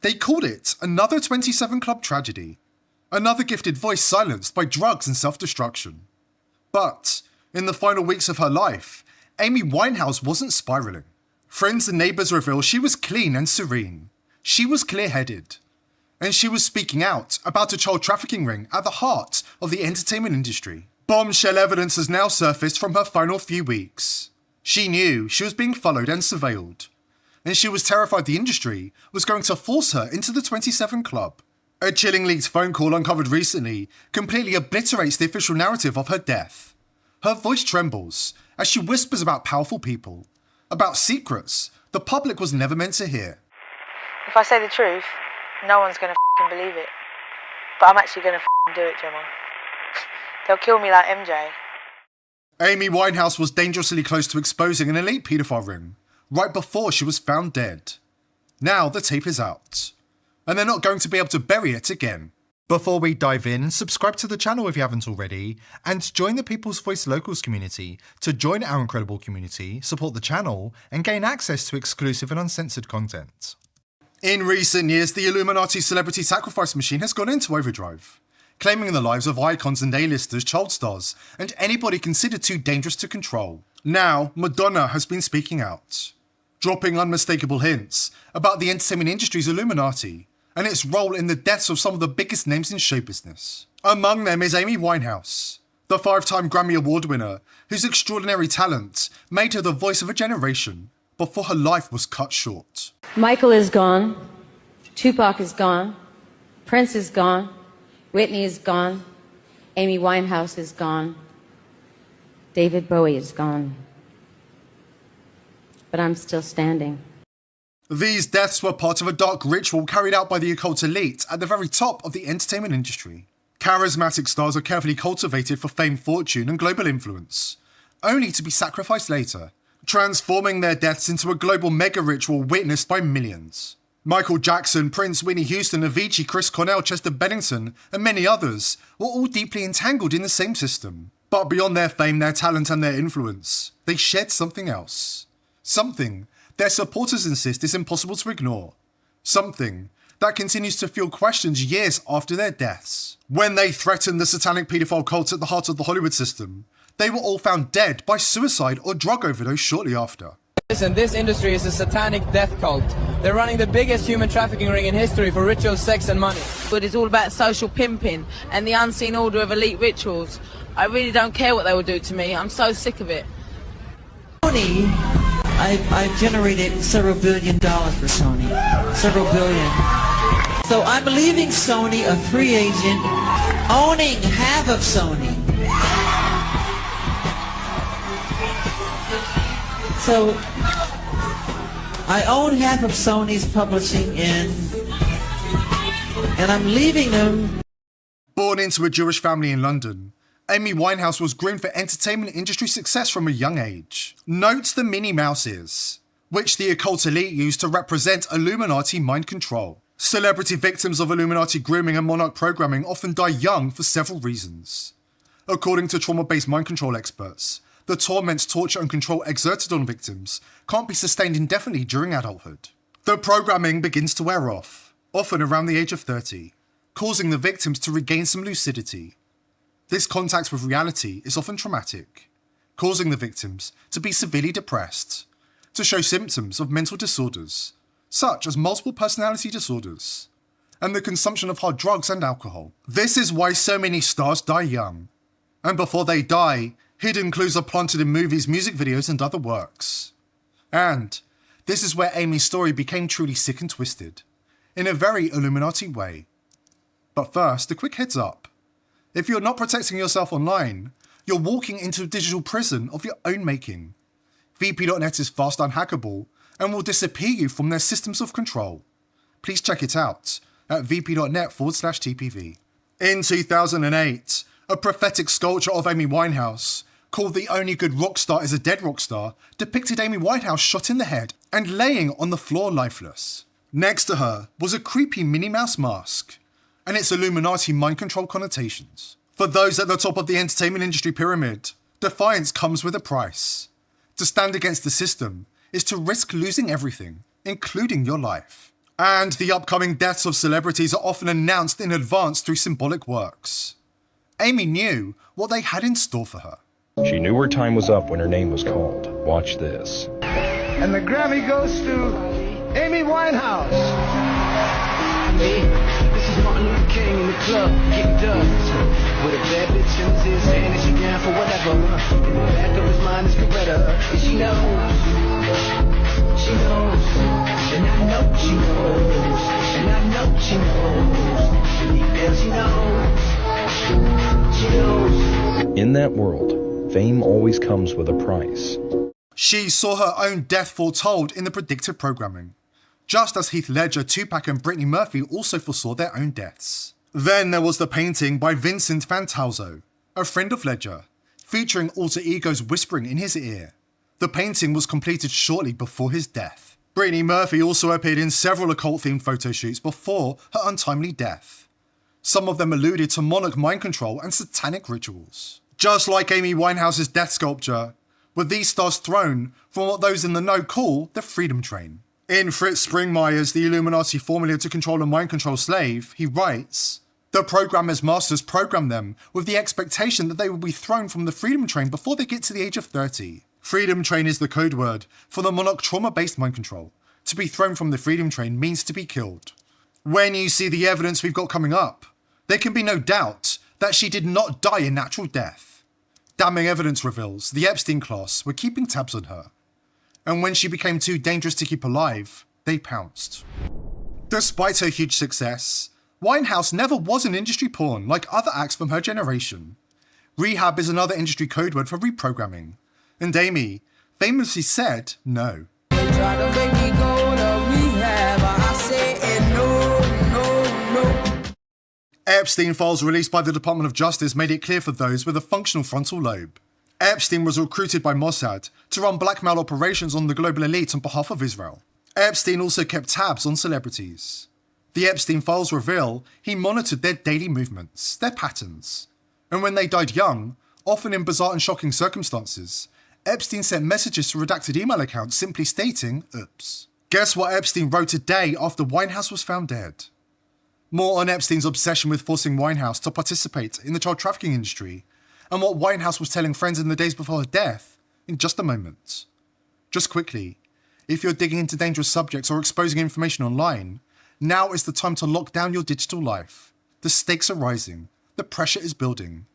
They called it another 27 Club tragedy, another gifted voice silenced by drugs and self-destruction. But in the final weeks of her life, Amy Winehouse wasn't spiraling. Friends and neighbours reveal she was clean and serene. She was clear-headed. And she was speaking out about a child trafficking ring at the heart of the entertainment industry. Bombshell evidence has now surfaced from her final few weeks. She knew she was being followed and surveilled. And she was terrified the industry was going to force her into the 27 Club. A chilling leaked phone call uncovered recently completely obliterates the official narrative of her death. Her voice trembles as she whispers about powerful people, about secrets the public was never meant to hear. If I say the truth, no one's gonna f***ing believe it. But I'm actually gonna f***ing do it, Gemma. They'll kill me like MJ. Amy Winehouse was dangerously close to exposing an elite paedophile ring, right before she was found dead. Now the tape is out, and they're not going to be able to bury it again. Before we dive in, subscribe to the channel if you haven't already, and join the People's Voice Locals community to join our incredible community, support the channel, and gain access to exclusive and uncensored content. In recent years, the Illuminati celebrity sacrifice machine has gone into overdrive, claiming the lives of icons and A-listers, child stars, and anybody considered too dangerous to control. Now, Madonna has been speaking out, dropping unmistakable hints about the entertainment industry's Illuminati and its role in the deaths of some of the biggest names in show business. Among them is Amy Winehouse, the 5-time Grammy Award winner whose extraordinary talent made her the voice of a generation before her life was cut short. Michael is gone, Tupac is gone, Prince is gone, Whitney is gone, Amy Winehouse is gone, David Bowie is gone. But I'm still standing. These deaths were part of a dark ritual carried out by the occult elite at the very top of the entertainment industry. Charismatic stars are carefully cultivated for fame, fortune, and global influence, only to be sacrificed later, transforming their deaths into a global mega ritual witnessed by millions. Michael Jackson, Prince, Whitney Houston, Avicii, Chris Cornell, Chester Bennington, and many others were all deeply entangled in the same system. But beyond their fame, their talent, and their influence, they shared something else. Something their supporters insist is impossible to ignore. Something that continues to fuel questions years after their deaths. When they threatened the satanic paedophile cult at the heart of the Hollywood system, they were all found dead by suicide or drug overdose shortly after. Listen, this industry is a satanic death cult. They're running the biggest human trafficking ring in history for ritual sex and money. But it's all about social pimping and the unseen order of elite rituals. I really don't care what they will do to me. I'm so sick of it. Sony, I've generated several $1 billion for Sony. Several billion. So I'm leaving Sony a free agent, owning half of Sony. So I own half of Sony's publishing and I'm leaving them. Born into a Jewish family in London, Amy Winehouse was groomed for entertainment industry success from a young age. Note the Minnie Mouse ears, which the occult elite used to represent Illuminati mind control. Celebrity victims of Illuminati grooming and monarch programming often die young for several reasons. According to trauma-based mind control experts, the torment, torture, and control exerted on victims can't be sustained indefinitely during adulthood. The programming begins to wear off, often around the age of 30, causing the victims to regain some lucidity. This contact with reality is often traumatic, causing the victims to be severely depressed, to show symptoms of mental disorders, such as multiple personality disorders, and the consumption of hard drugs and alcohol. This is why so many stars die young, and before they die, hidden clues are planted in movies, music videos, and other works. And this is where Amy's story became truly sick and twisted, in a very Illuminati way. But first, a quick heads up. If you're not protecting yourself online, you're walking into a digital prison of your own making. VP.net is fast unhackable and will disappear you from their systems of control. Please check it out at vp.net/TPV. In 2008, a prophetic sculpture of Amy Winehouse, called The Only Good Rock Star is a Dead Rock Star, depicted Amy Winehouse shot in the head and laying on the floor lifeless. Next to her was a creepy Minnie Mouse mask, and its Illuminati mind control connotations. For those at the top of the entertainment industry pyramid, defiance comes with a price. To stand against the system is to risk losing everything, including your life. And the upcoming deaths of celebrities are often announced in advance through symbolic works. Amy knew what they had in store for her. She knew her time was up when her name was called. Watch this. And the Grammy goes to Amy Winehouse. This is Martin Luther King in the club, getting done. With a bad bitch in his ear saying that she down for whatever. In the back of his mind is Coretta. And she knows. She knows. And I know she knows. And I know she knows. And deep down she knows. She knows. In that world, fame always comes with a price. She saw her own death foretold in the predictive programming, just as Heath Ledger, Tupac and Brittany Murphy also foresaw their own deaths. Then there was the painting by Vincent Fantozzo, a friend of Ledger, featuring alter egos whispering in his ear. The painting was completed shortly before his death. Brittany Murphy also appeared in several occult-themed photo shoots before her untimely death. Some of them alluded to monarch mind control and satanic rituals. Just like Amy Winehouse's death sculpture, with these stars thrown from what those in the know call the Freedom Train. In Fritz Springmeier's The Illuminati Formula to Control a Mind Control Slave, he writes, "The programmer's masters program them with the expectation that they will be thrown from the Freedom Train before they get to the age of 30. Freedom Train is the code word for the monarch trauma-based mind control. To be thrown from the Freedom Train means to be killed." When you see the evidence we've got coming up, there can be no doubt that she did not die a natural death. Damning evidence reveals the Epstein class were keeping tabs on her, and when she became too dangerous to keep alive, they pounced. Despite her huge success, Winehouse never was an industry pawn like other acts from her generation. Rehab is another industry code word for reprogramming, and Amy famously said no. Epstein files released by the Department of Justice made it clear for those with a functional frontal lobe. Epstein was recruited by Mossad to run blackmail operations on the global elite on behalf of Israel. Epstein also kept tabs on celebrities. The Epstein files reveal he monitored their daily movements, their patterns. And when they died young, often in bizarre and shocking circumstances, Epstein sent messages to redacted email accounts simply stating, "Oops." Guess what Epstein wrote a day after Winehouse was found dead? More on Epstein's obsession with forcing Winehouse to participate in the child trafficking industry, and what Winehouse was telling friends in the days before her death, in just a moment. Just quickly, if you're digging into dangerous subjects or exposing information online, now is the time to lock down your digital life. The stakes are rising, the pressure is building,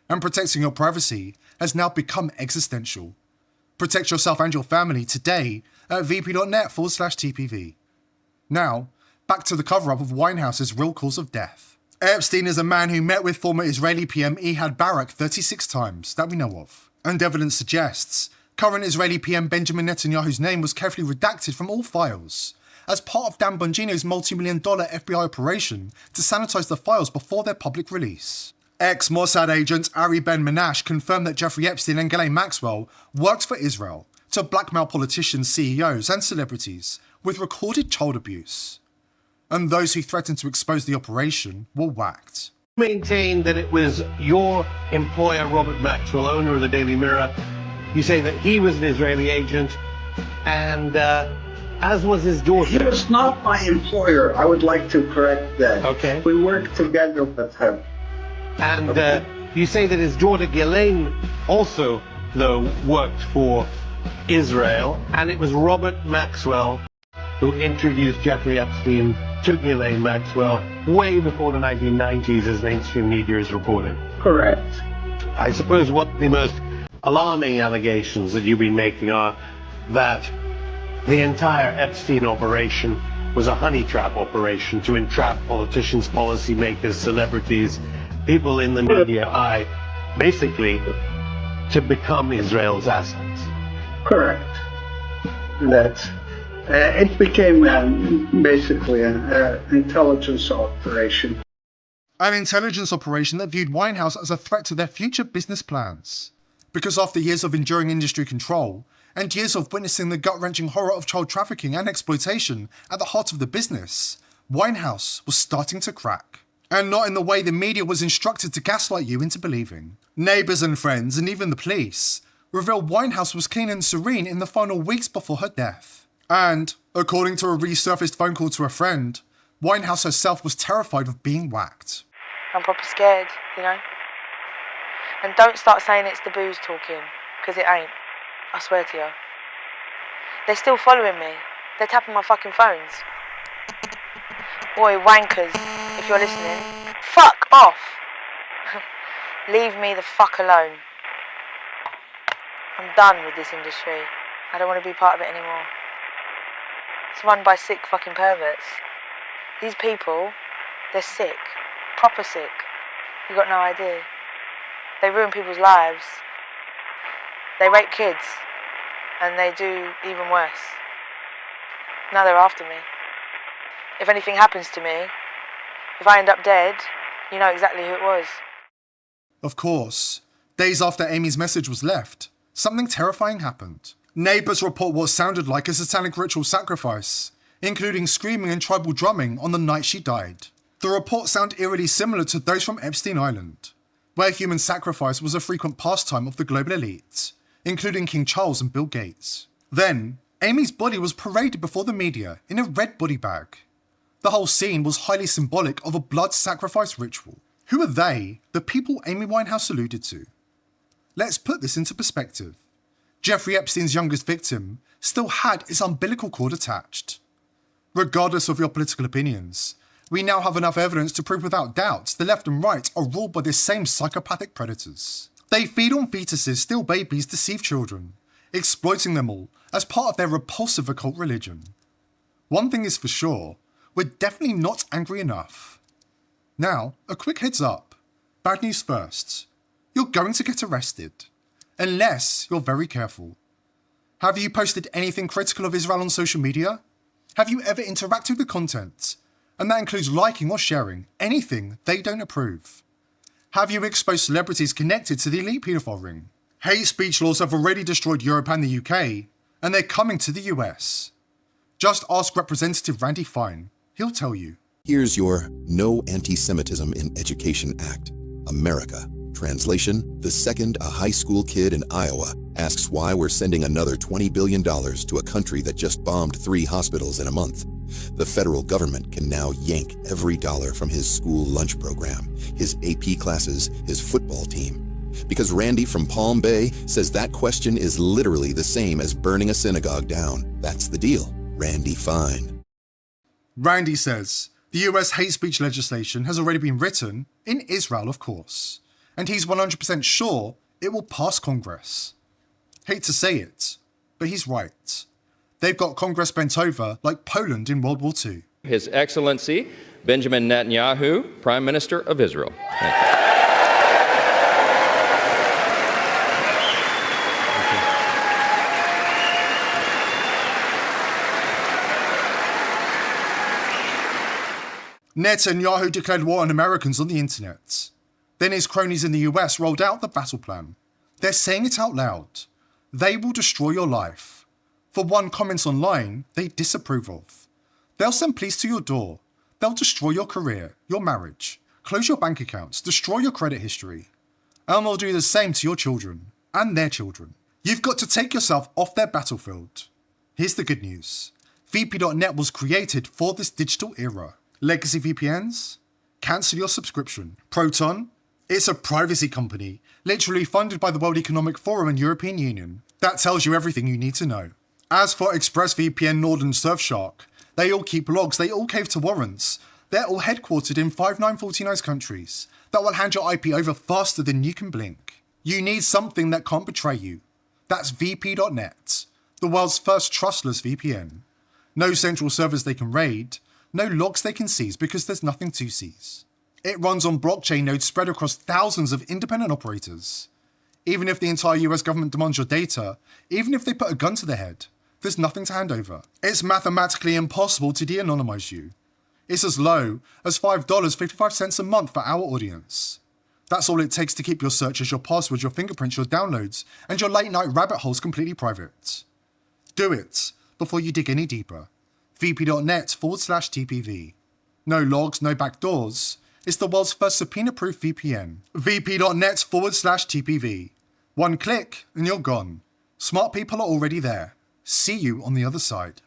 and protecting your privacy has now become existential. Protect yourself and your family today at vp.net/TPV. Now, back to the cover-up of Winehouse's real cause of death. Epstein is a man who met with former Israeli PM Ehud Barak 36 times, that we know of. And evidence suggests current Israeli PM Benjamin Netanyahu's name was carefully redacted from all files, as part of Dan Bongino's multi-million-dollar FBI operation to sanitize the files before their public release. Ex-Mossad agent Ari Ben Menash confirmed that Jeffrey Epstein and Ghislaine Maxwell worked for Israel to blackmail politicians, CEOs and celebrities with recorded child abuse. And those who threatened to expose the operation were whacked. Maintain that it was your employer, Robert Maxwell, owner of the Daily Mirror. You say that he was an Israeli agent, and as was his daughter. He was not my employer. I would like to correct that. Okay. We worked together with him. And you say that his daughter Ghislaine also, though, worked for Israel, and it was Robert Maxwell who introduced Jeffrey Epstein to Ghislaine Maxwell way before the 1990s, as mainstream media is reporting. Correct. I suppose what the most alarming allegations that you've been making are that the entire Epstein operation was a honey trap operation to entrap politicians, policymakers, celebrities, people in the media, basically to become Israel's assets. Correct. That it became basically an intelligence operation. An intelligence operation that viewed Winehouse as a threat to their future business plans. Because after years of enduring industry control, and years of witnessing the gut-wrenching horror of child trafficking and exploitation at the heart of the business, Winehouse was starting to crack. And not in the way the media was instructed to gaslight you into believing. Neighbours and friends, and even the police, revealed Winehouse was clean and serene in the final weeks before her death. And, According to a resurfaced phone call to a friend, Winehouse herself was terrified of being whacked. I'm proper scared, you know? And don't start saying it's the booze talking, because it ain't. I swear to you. They're still following me. They're tapping my fucking phones. Boy, wankers, if you're listening, fuck off! Leave me the fuck alone. I'm done with this industry. I don't want to be part of it anymore. It's run by sick fucking perverts. These people, they're sick. Proper sick. You got no idea. They ruin people's lives. They rape kids. And they do even worse. Now they're after me. If anything happens to me, if I end up dead, you know exactly who it was. Of course, days after Amy's message was left, something terrifying happened. Neighbours report what sounded like a satanic ritual sacrifice, including screaming and tribal drumming on the night she died. The reports sound eerily similar to those from Epstein Island, where human sacrifice was a frequent pastime of the global elite, including King Charles and Bill Gates. Then, Amy's body was paraded before the media in a red body bag. The whole scene was highly symbolic of a blood sacrifice ritual. Who are they, the people Amy Winehouse alluded to? Let's put this into perspective. Jeffrey Epstein's youngest victim still had his umbilical cord attached. Regardless of your political opinions, we now have enough evidence to prove without doubt the left and right are ruled by the same psychopathic predators. They feed on fetuses, still babies, deceive children, exploiting them all as part of their repulsive occult religion. One thing is for sure, we're definitely not angry enough. Now, a quick heads up. Bad news first. You're going to get arrested. Unless you're very careful. Have you posted anything critical of Israel on social media? Have you ever interacted with content? And that includes liking or sharing anything they don't approve. Have you exposed celebrities connected to the elite paedophile ring? Hate speech laws have already destroyed Europe and the UK, and they're coming to the US. Just ask Representative Randy Fine. He'll tell you. Here's your No Anti-Semitism in Education Act. America. Translation, the second a high school kid in Iowa asks why we're sending another $20 billion to a country that just bombed 3 hospitals in a month. The federal government can now yank every dollar from his school lunch program, his AP classes, his football team. Because Randy from Palm Bay says that question is literally the same as burning a synagogue down. That's the deal. Randy Fine. Randy says the US hate speech legislation has already been written, in Israel of course, and he's 100% sure it will pass Congress. Hate to say it, but he's right. They've got Congress bent over like Poland in World War II. His Excellency, Benjamin Netanyahu, Prime Minister of Israel. Thank you. Netanyahu declared war on Americans on the internet. Then his cronies in the US rolled out the battle plan. They're saying it out loud. They will destroy your life. For one comments online they disapprove of. They'll send police to your door. They'll destroy your career, your marriage, close your bank accounts, destroy your credit history. And they'll do the same to your children and their children. You've got to take yourself off their battlefield. Here's the good news. VP.net was created for this digital era. Legacy VPNs? Cancel your subscription. Proton? It's a privacy company, literally funded by the World Economic Forum and European Union. That tells you everything you need to know. As for ExpressVPN, Nord and Surfshark, they all keep logs, they all cave to warrants. They're all headquartered in 5949 countries that will hand your IP over faster than you can blink. You need something that can't betray you. That's VP.net, the world's first trustless VPN. No central servers they can raid, no logs they can seize because there's nothing to seize. It runs on blockchain nodes spread across thousands of independent operators. Even if the entire US government demands your data, even if they put a gun to their head, there's nothing to hand over. It's mathematically impossible to de-anonymize you. It's as low as $5.55 a month for our audience. That's all it takes to keep your searches, your passwords, your fingerprints, your downloads, and your late night rabbit holes completely private. Do it before you dig any deeper. VP.net/TPV. No logs, no backdoors. It's the world's first subpoena-proof VPN. VP.net/TPV. One click and you're gone. Smart people are already there. See you on the other side.